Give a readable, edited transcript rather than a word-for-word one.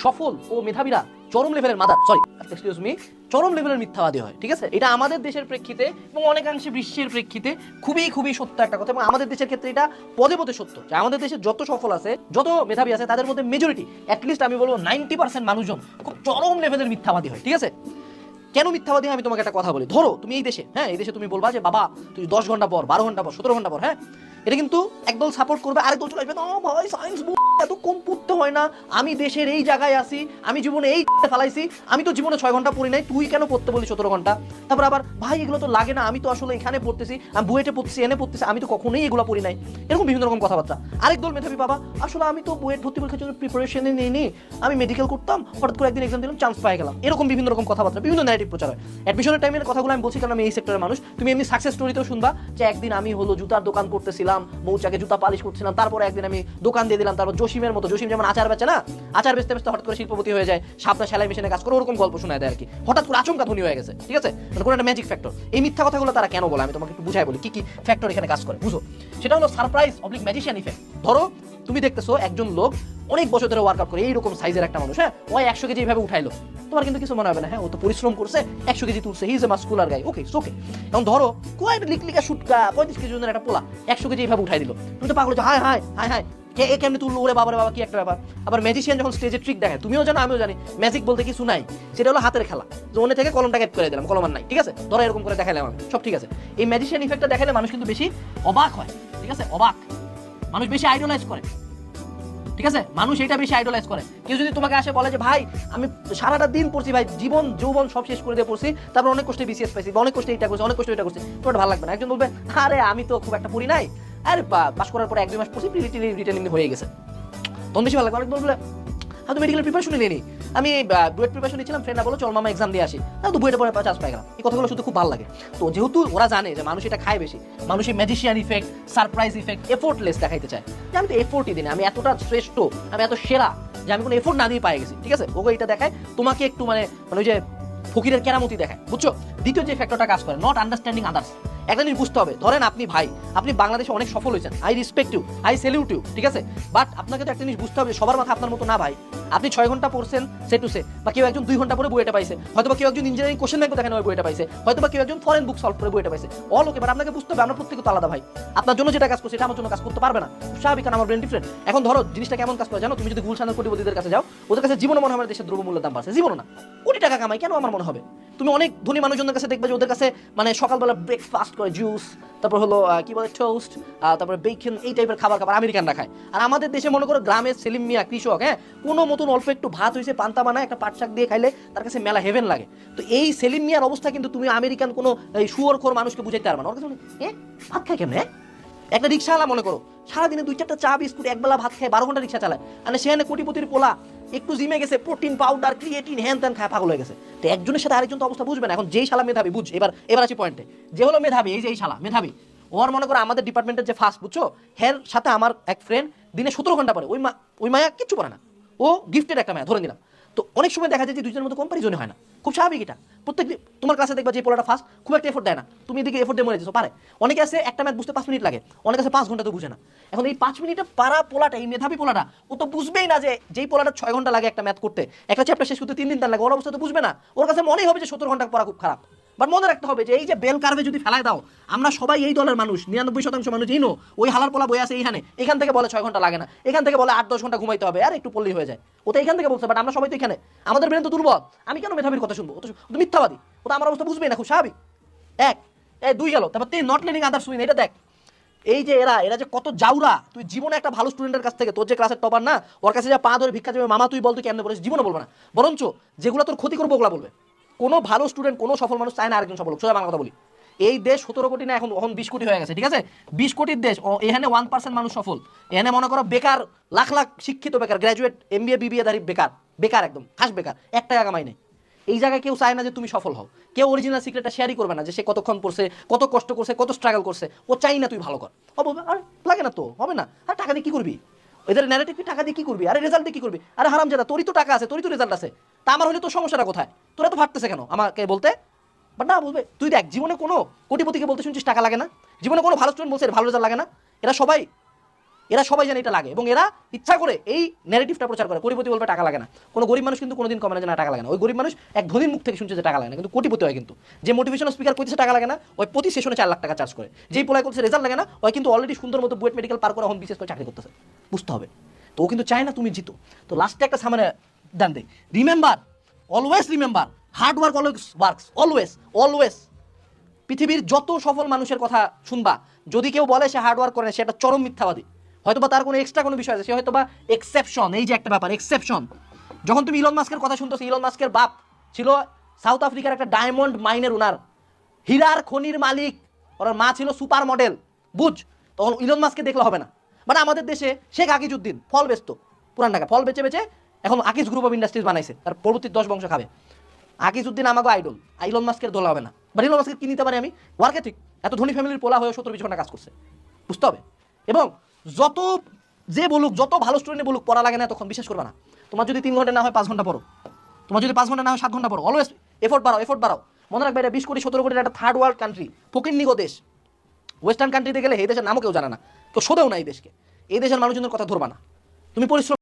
সফল ও মেধাবীরা চরম লেভেলের এক্সকিউজ মি চরম লেভেলের মিথ্যাবাদী হয়, ঠিক আছে? এটা আমাদের দেশের প্রেক্ষিতে এবং অনেকাংশে বিশ্বের প্রেক্ষিতে খুবই খুবই সত্য একটা কথা, এবং আমাদের দেশের ক্ষেত্রে এটা পদে পদে সত্য যে আমাদের দেশে যত সফল আছে, যত মেধাবী আছে, তাদের মধ্যে মেজরিটি, অ্যাটলিস্ট আমি বলবো 90% মানুষজন খুব চরম লেভেলের মিথ্যাবাদী হয়, ঠিক আছে? কেন মিথ্যাবাদী হয় আমি তোমাকে একটা কথা বলি। ধরো তুমি এই দেশে, হ্যাঁ, এই দেশে তুমি বলবা যে বাবা তুই 10 ঘন্টা পর, 12 ঘন্টা পর, 17 ঘন্টা পর, হ্যাঁ, এটা কিন্তু একদল সাপোর্ট করবে, আরেক দল চলে আসবে, না ভাই সায়েন্স এত কম পড়তে হয় না, আমি দেশের এই জায়গায় আসি, আমি জীবনে এই ফেলাইছি, আমি তো জীবনে 6 ঘন্টা পড়ি নাই, তুই কেন পড়তে বলি 17 ঘন্টা? তারপর আবার ভাই এগুলো তো লাগে না, আমি তো আসলে এখানে পড়তেছি, আমি বুয়েটে পড়তেছি, এনে পড়তেছি, আমি তো কখনোই এগুলো পড়ি নাই, এরকম বিভিন্ন রকম কথাবার্তা। আরেক দল মেধাবী বাবা, আসলে আমি তো বুয়েট ভর্তি পরীক্ষার জন্য প্রিপারেশনে নিইনি, আমি মেডিকেল করতাম, হঠাৎ করে একদিন এক্সাম দিলাম, চান্স পেয়ে গেলাম, এরকম বিভিন্ন রকম কথাবার্তা, বিভিন্ন ন্যারেটিভ প্রচার হয়। অ্যাডমিশনের টাইমের কথাগুলো আমি বলছি কারণ আমি এই সেক্টরের মানুষ। তুমি এমনি সাকসেস স্টোরিতেও শুনবা যে একদিন আমি হলো জুতার দোকান করতেছিলাম, মৌচাকে জুতা পালিশ করছিলাম, তারপরে একদিন আমি দোকান দিয়ে দিলাম, তারপর জসিমের মতো, জসিম যেমন আচার বেচে না, আচার বেচতে বেচতে হঠাৎ করে শিল্পপতি হয়ে যায়, সাপটা সেলাই মেশিনে কাজ করে, ওরকম গল্প শোনায় দেয় আর কি, হঠাৎ করে আচমকা ধনী হয়ে গেছে, ঠিক আছে? কোনো একটা ম্যাজিক ফ্যাক্টর। এই মিথ্যা কথাগুলো তারা কেন বলে আমি তোমাকে একটু বুঝাই বলি কি কি ফ্যাক্টর এখানে কাজ করে, বুঝো। সেটা হলো সারপ্রাইজ অবলিক ম্যাজিশিয়ান ইফেক্ট। ধরো তুমি দেখতেছো একজন লোক অনেক বছর ধরে ওয়ার্কআউট করে, এইরকম সাইজের একটা মানুষ, হ্যাঁ, ওই 100 কেজি এইভাবে উঠাইলো, তোমার কিন্তু কিছু মনে হবে না, হ্যাঁ, ও তো পরিশ্রম করছে, 100 কেজি তুলছে, হি ইজ এ মাস্কুলার গাই, ওকে ওকে। এখন ধরো কয়েকটা লিকলিকা শুটকা 35 কেজি ওজনের একটা পোলা 100 কেজি এইভাবে উঠাই দিল, তুমি তো পাগল হচ্ছে, হায় হায় হায় হায় এ কেমনি তুললো, ওরে বাবা রে বাবা, কি একটা ব্যাপার। আবার ম্যাজিশিয়ান যখন স্টেজে ট্রিক দেখায়, তুমিও জানো আমিও জানি, ম্যাজিক বলতে কিছু নাই, সেটা হলো হাতের খেলা, জোনে থেকে কলমটা গ্যাপ করে দিলাম, কলম আর নাই, ঠিক আছে, ধরো এরকম করে দেখাইলাম আমি, সব ঠিক আছে। এই ম্যাজিশিয়ান ইফেক্টটা দেখালে মানুষ কিন্তু বেশি অবাক হয়, ঠিক আছে, অবাক, মানুষ বেশি আইডলাইজ করে, ঠিক আছে, মানুষ এটা বেশি আইডলাইজ করে। কেউ যদি তোমাকে আসে বলে যে ভাই আমি সারাটা দিন পড়ছি ভাই, জীবন যৌবন সব শেষ করে দিয়ে পড়ছি, তারপর অনেক কষ্টে বিসিএস পাইছি, অনেক কষ্টে এটা করছি, অনেক কষ্টে এটা করছি, তোমার ভালো লাগবে না। একজন বলবে আরে আমি তো খুব একটা পড়ি নাই, আরে পাস করার পরে 1-2 মাস পড়ছি, রিটেনিং হয়ে গেছে, তখন বেশি ভালো লাগবে। অনেক বলবে আমি মেডিকেলের প্রিপারেশন নিইনি, আমি বুয়েট প্রিপারেশন নিচ্ছিলাম, ফ্রেন্ডরা বলো চল মামা এক্সাম দিয়ে আসি, তো বুয়েটে পরে চান্স পাই গেলাম। এই কথাগুলো শুধু খুব ভালো লাগে। তো যেহেতু ওরা জানে যে মানুষ এটা খায় বেশি, মানুষ এই magician effect, surprise effect, effortless দেখাইতে চায় যে আমি তো এফোর্টই দিই না, আমি এতটা শ্রেষ্ঠ, আমি এত সেরা যে আমি কোনো এফোর্ট না দিয়ে পাই গেছি, ঠিক আছে, ওকে এটা দেখায় তোমাকে একটু মানে ওই যে ফকিরের কেরামতি দেখায়, বুঝছো? দ্বিতীয় যে ফ্যাক্টরটা কাজ করে, নট আন্ডারস্ট্যান্ডিং আদার্স। একটা জিনিস বুঝতে হবে, ধরেন আপনি ভাই, আপনি বাংলাদেশে অনেক সফল হয়েছেন, I respect you, I salute you, ঠিক আছে, বাট আপনাকে তো একটা জিনিস বুঝতে হবে, সবার মাথা আপনার মতো না ভাই। আপনি 6 ঘন্টা পড়ছেন সে টু সে, বা কেউ একজন 2 ঘন্টা পরে বইটা পাইছে, হয়তো বা কেউ একজন ইঞ্জিনিয়ারিং কোশ্চেন ব্যাংক দেখেন ওই বইটা পাইছে, হয়তো বা কেউ একজন ফরেন বুক সলভ করে বইটা পাইছে, অল ওকে, বাট আপনাকে বুঝতে হবে আমরা প্রত্যেকে তো আলাদা ভাই। আপনার জন্য যেটা কাজ করছে এটা আমার জন্য কাজ করতে পারবে না, স্বাভাবিক, কারণ আমার ব্রেন ডিফারেন্ট। এখন ধরো জিনিসটা কেমন কাজ করে জানো, তুমি যদি গুলশানের কোটিপতিদের কাছে যাও, ওদের কাছে জীবনে মনে হয় আমার দেশের দ্রব্যমূল্যের দাম বাড়ছে, জীবনে না, কোটি টাকা কামাই, কেন আমার মনে হবে? তুমি অনেক ধনী মানুষজনের কাছে দেখবে যে ওদের কাছে মানে সকালবেলা ব্রেকফাস্ট করে জুস, তারপর হলো কি বলে টোস্ট, তারপরে বেকন, এই টাইপের খাবার আমেরিকানরা খায়। আর আমাদের দেশে মনে করো গ্রামের সেলিম মিয়া কৃষক, হ্যাঁ, কোনো মতন অল্প একটু ভাত হয়েছে, পান্তা বানায়, একটা পাট শাক দিয়ে খাইলে তার কাছে মেলা হেভেন লাগে। তো এই সেলিম মিয়ার অবস্থা কিন্তু তুমি আমেরিকান কোনো শুয়োরখোর মানুষকে বুঝাইতে পারবে না। ওর কাছে ভাত খায় কেমনে? একটা রিক্সাওয়ালা মনে করো সারাদিনে 2-4টা চা বিস্কুট, একবেলা ভাত খায়, 12 ঘন্টা রিক্সা চালায়, মানে সেখানে কোটিপতির পোলা একটু জিমে গেছে, প্রোটিন পাউডার, ক্রিয়েটিন, হ্যান ত্যান খায় পাগল হয়ে গেছে। তো একজনের সাথে আরেকজন তো অবস্থা বুঝবে না। এখন যেই শালা মেধাবী, বুঝ, এবার আছে পয়েন্টে, যে হলো মেধাবী, এই যে এই শালা মেধাবী, ওর মনে করো আমাদের ডিপার্টমেন্টের যে ফার্স্ট, বুঝছো, হের সাথে আমার এক ফ্রেন্ড দিনে 17 ঘন্টা পরে, ওই মায়া কিচ্ছু করে না, ও গিফটেড একটা মায়া ধরে নিলাম। তো অনেক সময় দেখা যায় যে দুজনের মধ্যে কম্পারিজনই হয় না, খুব স্বাভাবিক এটা। প্রত্যেক তোমার ক্লাসে দেখবা যে পোলাটা ফার্স্ট খুব একটা এফোর্ট দেয় না, তুমি এদিকে এফোর্ট দিয়ে মরে যেছো, পারে। অনেকে আছে একটা ম্যাথ বুঝতে 5 মিনিট লাগে, অনেকে আছে 5 ঘন্টা তো বুঝে না। এখন এই 5 মিনিটে পারা পোলাটা, এই মেধাবী পোলাটা, ও তো বুঝবেই না যে যেই পোলাটা 6 ঘন্টা লাগে একটা ম্যাথ করতে, একটা চ্যাপ্টার শেষ করতে 3 দিন তার লাগে, ওর অবস্থা তো বুঝবে না। ওর কাছে মনেই হবে যে 17 ঘন্টা পড়া খুব খারাপ। বাট মনে রাখতে হবে যে এই যে বেল কার্ভে যদি ফেলায় দাও, আমরা সবাই এই দলের মানুষ, 99% মানুষ এই নো, ওই হালার পোলা বই আছে এইখানে, এখান থেকে বলে 6 ঘন্টা লাগে না, এখান থেকে বলে 8-10 ঘন্টা ঘুমাইতে হবে, আর একটু পড়লেই হয়ে যায়, ও তো এখান থেকে বলছে, বাট আমরা সবাই তো এখানে, আমাদের ব্রেন তো দুর্বল, আমি কেন মেধাবীর কথা শুনবো? ও তো মিথ্যাবাদী, ও তো আমার অবস্থা বুঝবেই না, খুব স্বাভাবিক। এই 2 গেল, তারপর তুই নট লিভিং আদার্স উইন, এটা দেখ, এই যে এরা যে কত জাউরা। তুই জীবনে একটা ভালো স্টুডেন্টের কাছ থেকে, তোর যে ক্লাসের টপার না, ওর কাছে যা পা ধরে ভিক্ষা যাবে, মামা তুই বল তুই কেমনে বলিস, জীবনে বলবে না, বরঞ্চ যেগুলো তোর ক্ষতি করবো ওগুলা বলবে। কোনো ভালো স্টুডেন্ট, কোনো সফল মানুষ চায় না আরেকজন সফল হোক, সোজা বাংলা কথা বলি। এই দেশ 17 কোটি না, এখন 20 কোটি হয়ে গেছে, ঠিক আছে, 20 কোটির দেশ, এখানে 1% মানুষ সফল। এখানে মনে করো বেকার, লাখ লাখ শিক্ষিত বেকার, গ্র্যাজুয়েট, MBA BBA ধারী বেকার একদম খাস বেকার, 1 টাকা কামাই নেই। এই জায়গায় কেউ চায় না যে তুমি সফল হও, কেউ অরিজিনাল সিক্রেটটা শেয়ারই করবে না, যে সে কতক্ষণ পড়ছে, কত কষ্ট করছে, কত স্ট্রাগল করছে, ও চাই না তুই ভালো কর। আর লাগে না তো, হবে না, আর টাকা দিয়ে কি করবি? এদের ন্যারেটিভ টাকা দিয়ে কি করবি? আরে রেজাল্ট দিয়ে কি করবি? আরে হারামজাদা, তোরই তো টাকা আছে, তোরই তো রেজাল্ট আছে, তা আমার হলে তোর সমস্যাটা কোথায়? তোরা তো ফাটতেছে কেন আমাকে বলতে? বাট না, বলবে তুই দেখ, জীবনে কোনো কোটিপতিকে বলতে শুনছিস টাকা লাগে না, জীবনে কোনো ভালো স্টুডেন্ট বলছে ভালো রেজাল্ট লাগে না, এরা সবাই এরা সবাই জানে এটা লাগে, এবং এরা ইচ্ছা করে এই ন্যারেটিভটা প্রচার করে। কোটিপতি বলবে টাকা লাগে না, কোনো গরিব মানুষ কিন্তু কোনোদিন কমে না যে না টাকা লাগে না। ওই গরিব মানুষ এক ধনীর মুখ থেকে শুনছে যে টাকা লাগে না, কিন্তু কোটিপতি হয় কিন্তু। যে মোটিভেশনাল স্পিকার কইতেছে টাকা লাগে না, ওই প্রতি সেশনে 4 লাখ টাকা চার্জ করে। যেই পোলায় করছে রেজাল্ট লাগে না, ওই কিন্তু অলরেডি সুন্দর মতো বুয়েট মেডিকেল পার করে এখন বিশেষ করে চাকরি করতেছে। বুঝতে হবে তো, ও কিন্তু চায় না তুমি জিতো। তো লাস্টে একটা সামনে ডান দে, remember, always remember, hard work always works, always always. পৃথিবীর যত সফল মানুষের কথা শুনবা, যদি কেউ বলে সে হার্ড ওয়ার্ক করে না, সে একটা চরম মিথ্যাবাদী। হয়তোবা তার কোনো এক্সট্রা কোনো বিষয় আছে, সে হয়তোবা এক্সেপশন। এই যে একটা ব্যাপার, এক্সেপশন। যখন তুমি ইলন মাস্কের কথা শুনতেছো, ইলন মাস্কের বাপ ছিল সাউথ আফ্রিকার একটা ডায়মন্ড মাইনের ওনার, হীরার খনির মালিক, ওর মা ছিল সুপার মডেল, বুঝ। তখন ইলন মাস্ককে দেখলে হবে না। মানে আমাদের দেশে শেখ আকিজউদ্দিন ফল বেচতো, পুরান ঢাকা ফল বেচে বেচে এখন আকিজ গ্রুপ অফ ইন্ডাস্ট্রিজ বানাইছে, তার পরবর্তী 10 বংশ খাবে। আকিজউদ্দিন আমাকে আইডল, ইলন মাস্কের দোলা হবে না। বাট ইলন মাস্কের কি নিতে পারি আমি? Work ethic. এত ধনী ফ্যামিলির পোলা হয়ে 17-20 ঘন্টা কাজ করছে, বুঝতে হবে। এবং যত যে বলুক, যত ভালো স্টুডেন্টে বলুক, পড়া লাগে না তখন বিশ্বাস করবে না। তোমার যদি 3 ঘন্টা না হয় 5 ঘন্টা পড়ো, তোমার যদি 5 ঘন্টা না হয় 7 ঘন্টা পড়ো, অলওয়েজ এফোর্ট বাড়াও, এফোর্ট বাড়াও। মনে রাখবে এটা 20 কোটি 17 কোটির একটা থার্ড ওয়ার্ল্ড কান্ট্রি, ফকিন্নিগো দেশ। ওয়েস্টার্ন কান্ট্রিতে গেলে এই দেশের নামও কেউ জানে না, কেউ শোধেও না এই দেশকে। এই দেশের মানুষজনের কথা ধরবা না, তুমি পরিশ্রম